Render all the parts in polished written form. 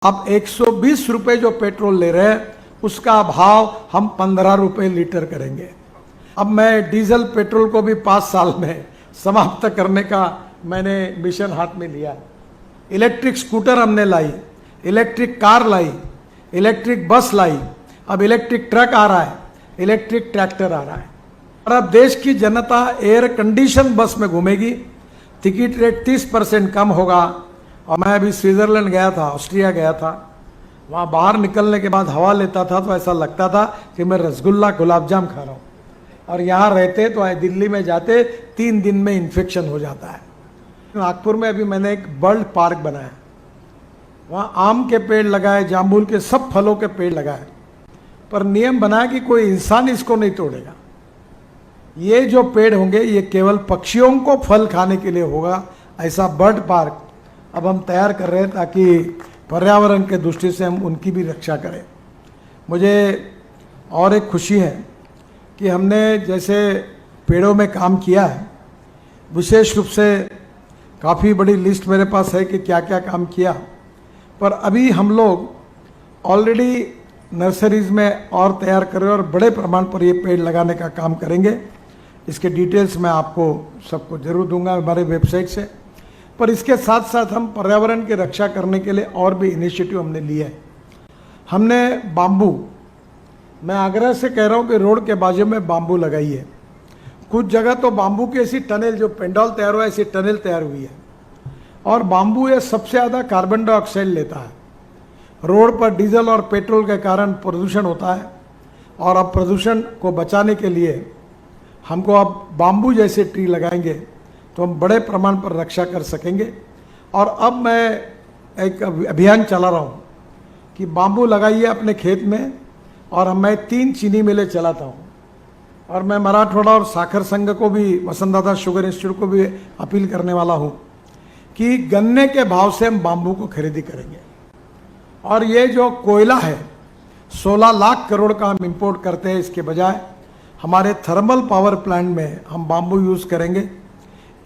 अब 120 रुपए जो पेट्रोल ले रहे हैं उसका भाव हम 15 रुपए लीटर करेंगे। अब मैं डीजल पेट्रोल को भी 5 साल में समाप्त करने का मैंने मिशन हाथ में लिया। इलेक्ट्रिक स्कूटर हमने लाई, इलेक्ट्रिक कार लाई, इलेक्ट्रिक बस लाई, अब इलेक्ट्रिक ट्रक आ रहा है, इलेक्ट्रिक ट्रैक्टर आ रहा है। और अब देश की जनता एयर कंडीशन बस में घूमेगी, टिकट रेट 30% कम होगा। और मैं अभी स्विट्जरलैंड गया था, ऑस्ट्रिया गया था, वहाँ बाहर निकलने के बाद हवा लेता था तो ऐसा लगता था कि मैं रसगुल्ला गुलाब जाम खा रहा हूँ। और यहाँ रहते तो दिल्ली में जाते 3 दिन में इन्फेक्शन हो जाता है। नागपुर में अभी मैंने एक बर्ड पार्क बनाया, वहाँ आम के पेड़ लगाए, जामुन के सब फलों के पेड़ लगाए, पर नियम बनाया कि कोई इंसान इसको नहीं तोड़ेगा। ये जो पेड़ होंगे ये केवल पक्षियों को फल खाने के लिए होगा। ऐसा बर्ड पार्क अब हम तैयार कर रहे हैं ताकि पर्यावरण के दृष्टि से हम उनकी भी रक्षा करें। मुझे और एक खुशी है कि हमने जैसे पेड़ों में काम किया है, विशेष रूप से काफ़ी बड़ी लिस्ट मेरे पास है कि क्या क्या काम किया, पर अभी हम लोग ऑलरेडी नर्सरीज में और तैयार कर रहे हैं और बड़े प्रमाण पर ये पेड़ लगाने का काम करेंगे। इसके डिटेल्स मैं आपको सबको जरूर दूंगा हमारे वेबसाइट से। पर इसके साथ साथ हम पर्यावरण की रक्षा करने के लिए और भी इनिशिएटिव हमने लिए है। हमने बाम्बू, मैं आग्रह से कह रहा हूँ कि रोड के बाजू में बाम्बू लगाइए। कुछ जगह तो बाम्बू की ऐसी टनल, जो पेंडॉल तैयार हुआ है ऐसी टनल तैयार हुई है। और बाम्बू ये सबसे ज़्यादा कार्बन डाइऑक्साइड लेता है। रोड पर डीजल और पेट्रोल के कारण प्रदूषण होता है, और अब प्रदूषण को बचाने के लिए हमको अब बाम्बू जैसे ट्री लगाएंगे तो हम बड़े प्रमाण पर रक्षा कर सकेंगे। और अब मैं एक अभियान चला रहा हूँ कि बाम्बू लगाइए अपने खेत में, और मैं 3 चीनी मिलें चलाता हूँ। और मैं मराठवाड़ा और साखर संघ को भी, वसंतदाता शुगर इंस्टीट्यूट को भी अपील करने वाला हूँ कि गन्ने के भाव से हम बाम्बू को खरीदी करेंगे। और ये जो कोयला है 16 लाख करोड़ का हम इंपोर्ट करते हैं, इसके बजाय हमारे थर्मल पावर प्लांट में हम बाम्बू यूज़ करेंगे।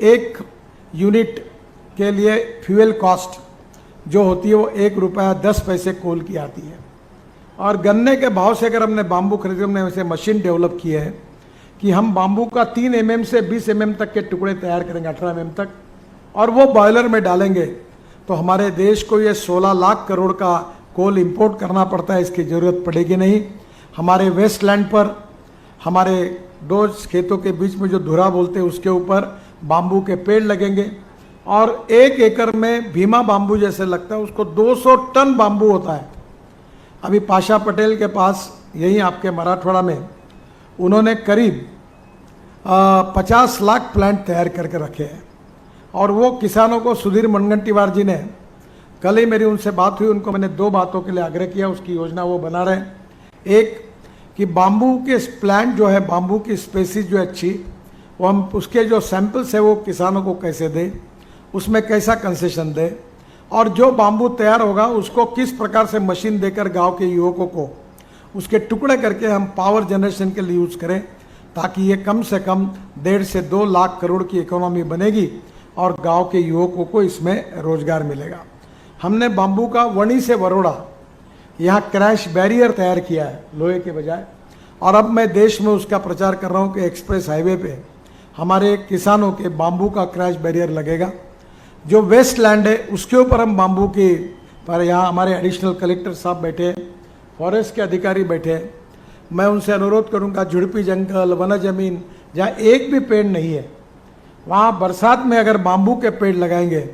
1 यूनिट के लिए फ्यूल कॉस्ट जो होती है वो 1 रुपया 10 पैसे कोल की आती है। और गन्ने के भाव से अगर हमने बाम्बू खरीदे, हमने वैसे मशीन डेवलप की है कि हम बाम्बू का 3 mm से 20 mm तक के टुकड़े तैयार करेंगे, 18 mm तक, और वो बॉयलर में डालेंगे तो हमारे देश को ये 16 लाख करोड़ का कोल इंपोर्ट करना पड़ता है, इसकी ज़रूरत पड़ेगी नहीं। हमारे वेस्टलैंड पर, हमारे 2 खेतों के बीच में जो धुरा बोलते हैं उसके ऊपर बाम्बू के पेड़ लगेंगे। और 1 एकड़ में भीमा बाम्बू जैसे लगता है, उसको 200 टन बाम्बू होता है। अभी पाशा पटेल के पास यहीं आपके मराठवाड़ा में उन्होंने करीब 50 लाख प्लांट तैयार करके रखे हैं। और वो किसानों को, सुधीर मुनगंटीवार जी ने, कल ही मेरी उनसे बात हुई, उनको मैंने 2 बातों के लिए आग्रह किया, उसकी योजना वो बना रहे हैं। एक कि बाम्बू के प्लांट जो है, बाम्बू की स्पेसीज जो अच्छी, वो हम उसके जो सैंपल्स है वो किसानों को कैसे दें, उसमें कैसा कंसेशन दें, और जो बाम्बू तैयार होगा उसको किस प्रकार से मशीन देकर गांव के युवकों को उसके टुकड़े करके हम पावर जनरेशन के लिए यूज़ करें, ताकि ये कम से कम 1.5 से 2 लाख करोड़ की इकोनॉमी बनेगी और गांव के युवकों को इसमें रोजगार मिलेगा। हमने बाम्बू का वणी से वरोड़ा यहाँ क्रैश बैरियर तैयार किया है लोहे के बजाय। और अब मैं देश में उसका प्रचार कर रहा हूँ कि एक्सप्रेस हाईवे पे हमारे किसानों के बाम्बू का क्रैश बैरियर लगेगा। जो वेस्ट लैंड है उसके ऊपर हम बाम्बू की, पर यहाँ हमारे एडिशनल कलेक्टर साहब बैठे, फॉरेस्ट के अधिकारी बैठे, मैं उनसे अनुरोध करूँगा झुड़पी जंगल, वन जमीन जहाँ एक भी पेड़ नहीं है, वहाँ बरसात में अगर बाम्बू के पेड़ लगाएंगे,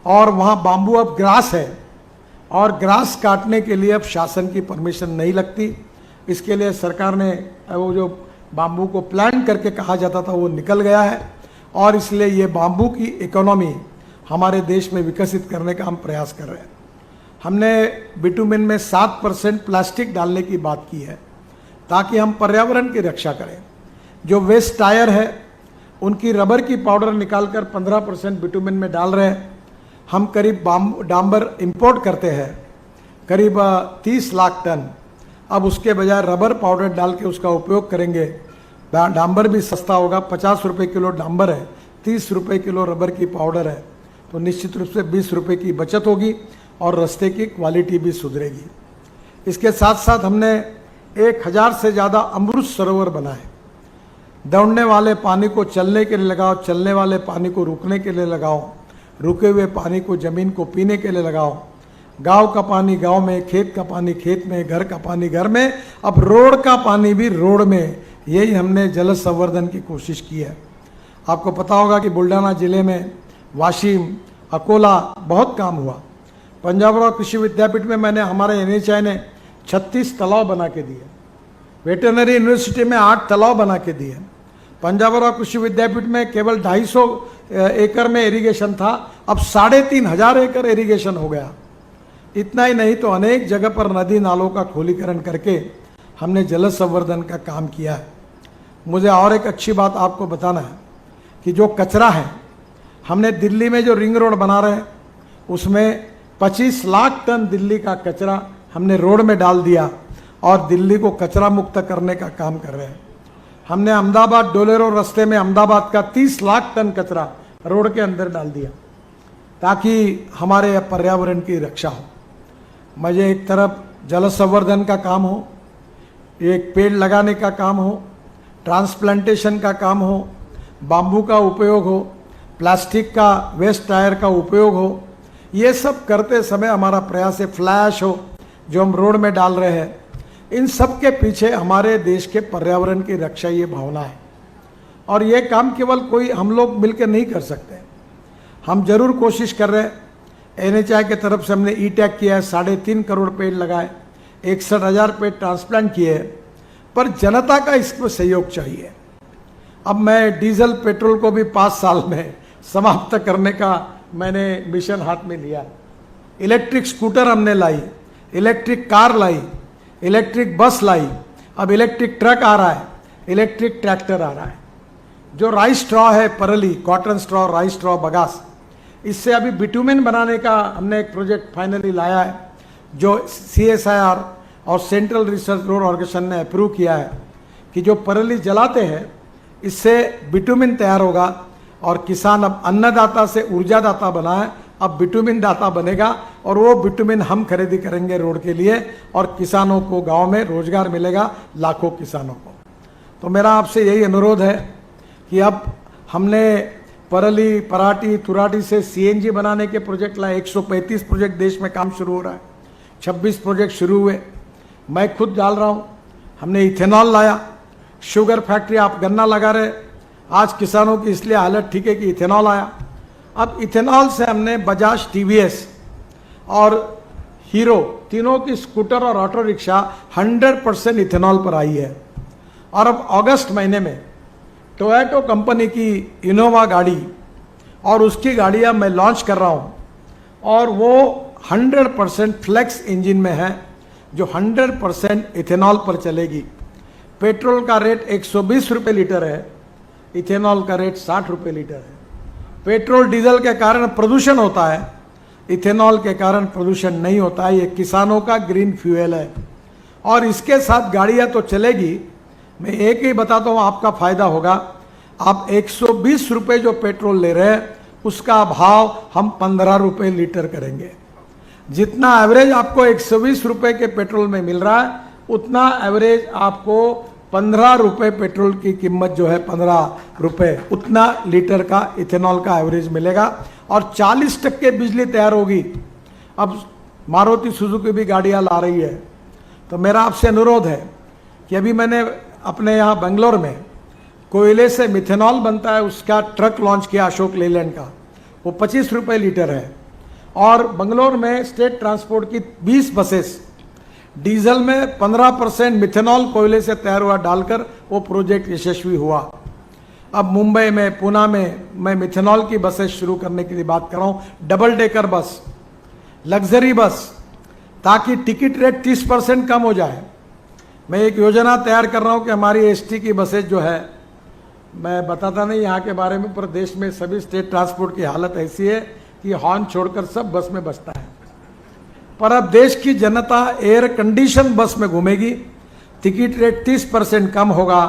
और वहाँ बाम्बू अब ग्रास है, और ग्रास काटने के लिए अब शासन की परमिशन नहीं लगती। इसके लिए सरकार ने वो जो बाम्बू को प्लांट करके कहा जाता था वो निकल गया है, और इसलिए ये बाम्बू की इकोनॉमी हमारे देश में विकसित करने का हम प्रयास कर रहे हैं। हमने बिटुमिन में 7% प्लास्टिक डालने की बात की है, ताकि हम पर्यावरण की रक्षा करें। जो वेस्ट टायर है उनकी रबर की पाउडर निकालकर 15% बिटुमिन में डाल रहे हैं। हम करीब डांबर इंपोर्ट करते हैं, करीब 30 लाख टन। अब उसके बजाय रबर पाउडर डाल के उसका उपयोग करेंगे। डांबर भी सस्ता होगा, 50 रुपये किलो डांबर है, 30 रुपये किलो रबर की पाउडर है, तो निश्चित रूप से 20 रुपये की बचत होगी। और रास्ते की क्वालिटी भी सुधरेगी। इसके साथ साथ हमने 1000 से ज़्यादा अमृत सरोवर बनाए। दौड़ने वाले पानी को चलने के लिए लगाओ, चलने वाले पानी को रुकने के लिए लगाओ, रुके हुए पानी को ज़मीन को पीने के लिए लगाओ। गांव का पानी गांव में, खेत का पानी खेत में, घर का पानी घर में, अब रोड का पानी भी रोड में। यही हमने जल संवर्धन की कोशिश की है। आपको पता होगा कि बुल्ढाना जिले में वाशिम, अकोला बहुत काम हुआ। पंजाबराव कृषि विद्यापीठ में मैंने हमारे NHI ने 36 तालाब बना के दिए। वेटरनरी यूनिवर्सिटी में 8 तालाब बना के दिए। पंजाबराव कृषि विद्यापीठ में केवल 250 एकड़ में इरिगेशन था, अब 3500 एकड़ इरिगेशन हो गया। इतना ही नहीं तो अनेक जगह पर नदी नालों का खोलीकरण करके हमने जल संवर्धन का काम किया है। मुझे और एक अच्छी बात आपको बताना है कि जो कचरा है, हमने दिल्ली में जो रिंग रोड बना रहे हैं उसमें 25 लाख टन दिल्ली का कचरा हमने रोड में डाल दिया और दिल्ली को कचरा मुक्त करने का काम कर रहे हैं। हमने अहमदाबाद डोलेरो रास्ते में अहमदाबाद का 30 लाख टन कचरा रोड के अंदर डाल दिया ताकि हमारे पर्यावरण की रक्षा हो। मुझे एक तरफ जल संवर्धन का काम हो, एक पेड़ लगाने का काम हो, ट्रांसप्लांटेशन का काम हो, बाम्बू का उपयोग हो, प्लास्टिक का वेस्ट टायर का उपयोग हो, ये सब करते समय हमारा प्रयास है फ्लैश हो जो हम रोड में डाल रहे हैं। इन सब के पीछे हमारे देश के पर्यावरण की रक्षा ये भावना है। और ये काम केवल कोई हम लोग मिलकर नहीं कर सकते, हम जरूर कोशिश कर रहे हैं। NHI के तरफ से हमने E-Tech किया है, 3.5 करोड़ पेड़ लगाए, 61,000 पेड़ ट्रांसप्लांट किए, पर जनता का इसमें सहयोग चाहिए। अब मैं डीजल पेट्रोल को भी 5 साल में समाप्त करने का मैंने मिशन हाथ में लिया। इलेक्ट्रिक स्कूटर हमने लाई, इलेक्ट्रिक कार लाई, इलेक्ट्रिक बस लाई, अब इलेक्ट्रिक ट्रक आ रहा है, इलेक्ट्रिक ट्रैक्टर आ रहा है। जो राइस स्ट्रॉ है परली, cotton straw, rice straw, bagasse, इससे अभी बिटुमेन बनाने का हमने एक प्रोजेक्ट फाइनली लाया है जो CSIR और सेंट्रल रिसर्च रोड ऑर्गेनाइजेशन ने अप्रूव किया है कि जो परली जलाते हैं इससे बिटुमेन तैयार होगा और किसान अब अन्नदाता से ऊर्जादाता बना है, अब बिटुमेन दाता बनेगा और वो बिटुमेन हम खरीदी करेंगे रोड के लिए और किसानों को गांव में रोजगार मिलेगा, लाखों किसानों को। तो मेरा आपसे यही अनुरोध है कि अब हमने परली, पराठी, तुराठी से CNG बनाने के प्रोजेक्ट लाए। 135 प्रोजेक्ट देश में काम शुरू हो रहा है, 26 प्रोजेक्ट शुरू हुए, मैं खुद डाल रहा हूँ। हमने इथेनॉल लाया, शुगर फैक्ट्री, आप गन्ना लगा रहे, आज किसानों की इसलिए हालत ठीक है कि इथेनॉल आया। अब इथेनॉल से हमने बजाज, TVS और हीरो तीनों की स्कूटर और ऑटो रिक्शा 100% इथेनॉल पर आई है। और अब अगस्त महीने में टोयोटो कंपनी की इनोवा गाड़ी और उसकी गाड़ियां मैं लॉन्च कर रहा हूं और वो 100% फ्लेक्स इंजन में है जो 100% इथेनॉल पर चलेगी। पेट्रोल का रेट 120 रुपये लीटर है, इथेनॉल का रेट 60 रुपये लीटर है। पेट्रोल डीजल के कारण प्रदूषण होता है, इथेनॉल के कारण प्रदूषण नहीं होता है। ये किसानों का ग्रीन फ्यूल है और इसके साथ गाड़ियां तो चलेगी। मैं एक ही बताता हूँ, आपका फायदा होगा। आप 120 रुपये जो पेट्रोल ले रहे हैं उसका भाव हम 15 रुपये लीटर करेंगे। जितना एवरेज आपको 120 रुपये के पेट्रोल में मिल रहा है उतना एवरेज आपको 15 रुपये पेट्रोल की कीमत जो है 15 रुपये उतना लीटर का इथेनॉल का एवरेज मिलेगा और 40% बिजली तैयार होगी। अब मारुति सुजुकी भी गाड़ियाँ ला रही है। तो मेरा आपसे अनुरोध है कि अभी मैंने अपने यहाँ बेंगलोर में कोयले से मिथेनॉल बनता है उसका ट्रक लॉन्च किया, अशोक लेलैंड का, वो 25 रुपये लीटर है। और बेंगलोर में स्टेट ट्रांसपोर्ट की 20 बसेस डीजल में 15% मिथेनॉल कोयले से तैयार हुआ डालकर वो प्रोजेक्ट यशस्वी हुआ। अब मुंबई में, पुणे में मैं मिथेनॉल की बसेस शुरू करने के लिए बात कर रहा हूँ, double decker bus, luxury bus, ताकि टिकट रेट 30% कम हो जाए। मैं एक योजना तैयार कर रहा हूँ कि हमारी ST की बसेज जो है, मैं बताता नहीं यहाँ के बारे में, पर देश में सभी स्टेट ट्रांसपोर्ट की हालत ऐसी है कि हॉर्न छोड़कर सब बस में बजता है। पर अब देश की जनता एयर कंडीशन बस में घूमेगी, टिकट रेट 30% कम होगा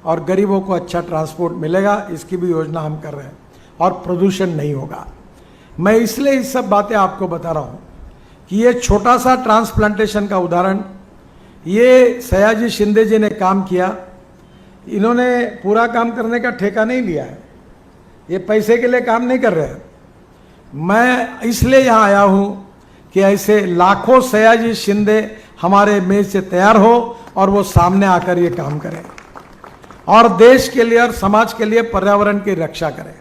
और गरीबों को अच्छा ट्रांसपोर्ट मिलेगा। इसकी भी योजना हम कर रहे हैं और प्रदूषण नहीं होगा। मैं इसलिए इस सब बातें आपको बता रहा हूँ कि ये छोटा सा ट्रांसप्लांटेशन का उदाहरण ये सयाजी शिंदे जी ने काम किया। इन्होंने पूरा काम करने का ठेका नहीं लिया है, ये पैसे के लिए काम नहीं कर रहे हैं। मैं इसलिए यहाँ आया हूँ कि ऐसे लाखों सयाजी शिंदे हमारे मेज से तैयार हो और वो सामने आकर ये काम करें और देश के लिए और समाज के लिए पर्यावरण की रक्षा करें।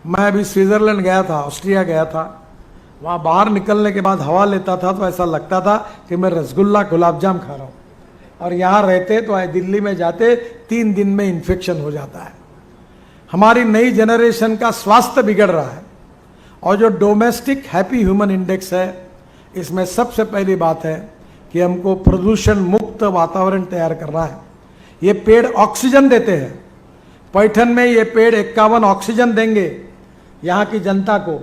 मैं अभी स्विट्जरलैंड गया था, ऑस्ट्रिया गया था। वहाँ बाहर निकलने के बाद हवा लेता था तो ऐसा लगता था कि मैं रसगुल्ला गुलाब जाम खा रहा हूँ, और यहाँ रहते तो दिल्ली में जाते 3 दिन में इन्फेक्शन हो जाता है। हमारी नई जनरेशन का स्वास्थ्य बिगड़ रहा है, और जो डोमेस्टिक हैप्पी ह्यूमन इंडेक्स है, इसमें सबसे पहली बात है कि हमको प्रदूषण मुक्त वातावरण तैयार करना है। ये पेड़ ऑक्सीजन देते हैं। पैठन में ये पेड़ 51 ऑक्सीजन देंगे यहाँ की जनता को।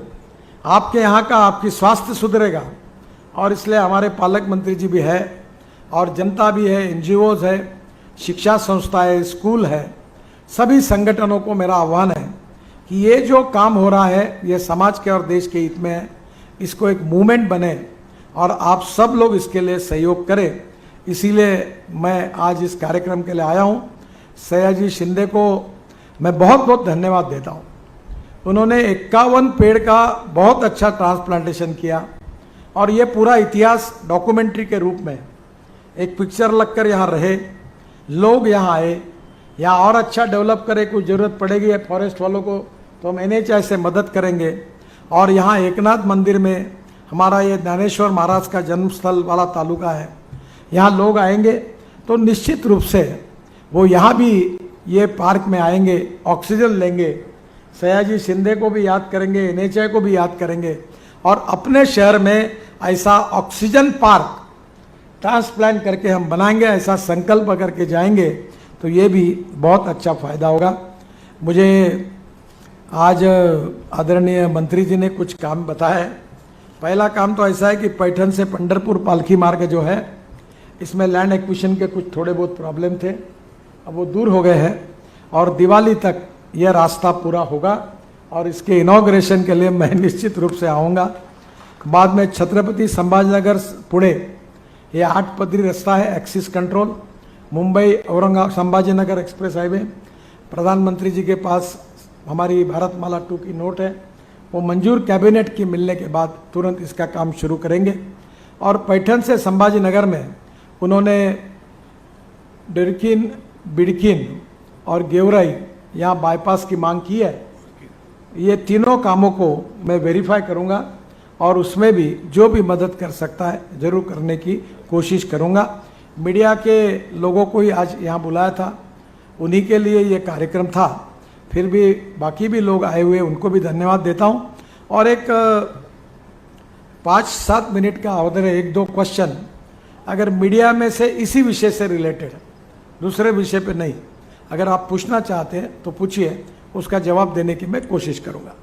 आपके यहाँ का आपकी स्वास्थ्य सुधरेगा, और इसलिए हमारे पालक मंत्री जी भी है और जनता भी है, NGOs है, शिक्षा संस्थाएं, स्कूल है, सभी संगठनों को मेरा आह्वान है कि ये जो काम हो रहा है ये समाज के और देश के हित में है। इसको एक मूवमेंट बने और आप सब लोग इसके लिए सहयोग करें। इसीलिए मैं आज इस कार्यक्रम के लिए आया हूँ। सयाजी शिंदे को मैं बहुत बहुत धन्यवाद देता हूँ। उन्होंने 51 पेड़ का बहुत अच्छा ट्रांसप्लांटेशन किया, और ये पूरा इतिहास डॉक्यूमेंट्री के रूप में एक पिक्चर लगकर यहाँ रहे, लोग यहाँ आए, यहाँ और अच्छा डेवलप करे। कुछ ज़रूरत पड़ेगी फॉरेस्ट वालों को तो हम NHI से मदद करेंगे। और यहाँ एकनाथ मंदिर में हमारा ये ज्ञानेश्वर महाराज का जन्मस्थल वाला तालुका है, यहाँ लोग आएंगे तो निश्चित रूप से वो यहाँ भी ये पार्क में आएंगे, ऑक्सीजन लेंगे, सयाजी शिंदे को भी याद करेंगे, NHI को भी याद करेंगे, और अपने शहर में ऐसा ऑक्सीजन पार्क ट्रांसप्लांट करके हम बनाएंगे। ऐसा संकल्प करके जाएंगे तो ये भी बहुत अच्छा फ़ायदा होगा। मुझे आज आदरणीय मंत्री जी ने कुछ काम बताया। पहला काम तो ऐसा है कि पैठन से पंढरपुर पालकी मार्ग जो है, इसमें लैंड एक्विजिशन के कुछ थोड़े बहुत प्रॉब्लम थे, अब वो दूर हो गए हैं, और दिवाली तक यह रास्ता पूरा होगा, और इसके इनॉग्रेशन के लिए मैं निश्चित रूप से आऊँगा। बाद में छत्रपति संभाजीनगर पुणे ये 8 पदरी रास्ता है, axis control, Mumbai Aurangabad Sambhajinagar express highway. प्रधानमंत्री जी के पास हमारी भारतमाला 2 की नोट है, वो मंजूर कैबिनेट की मिलने के बाद तुरंत इसका काम शुरू करेंगे। और पैठन से संभाजीनगर में उन्होंने डिरकिन, बिडकिन और गेवराई यहाँ बाईपास की मांग की है। ये तीनों कामों को मैं वेरीफाई करूँगा, और उसमें भी जो भी मदद कर सकता है ज़रूर करने की कोशिश करूँगा। मीडिया के लोगों को ही आज यहाँ बुलाया था, उन्हीं के लिए ये कार्यक्रम था। फिर भी बाकी भी लोग आए हुए, उनको भी धन्यवाद देता हूँ। और एक 5-7 मिनट का अवसर है, 1-2 क्वेश्चन अगर मीडिया में से इसी विषय से रिलेटेड, दूसरे विषय पे नहीं, अगर आप पूछना चाहते हैं तो पूछिए, उसका जवाब देने की मैं कोशिश करूँगा।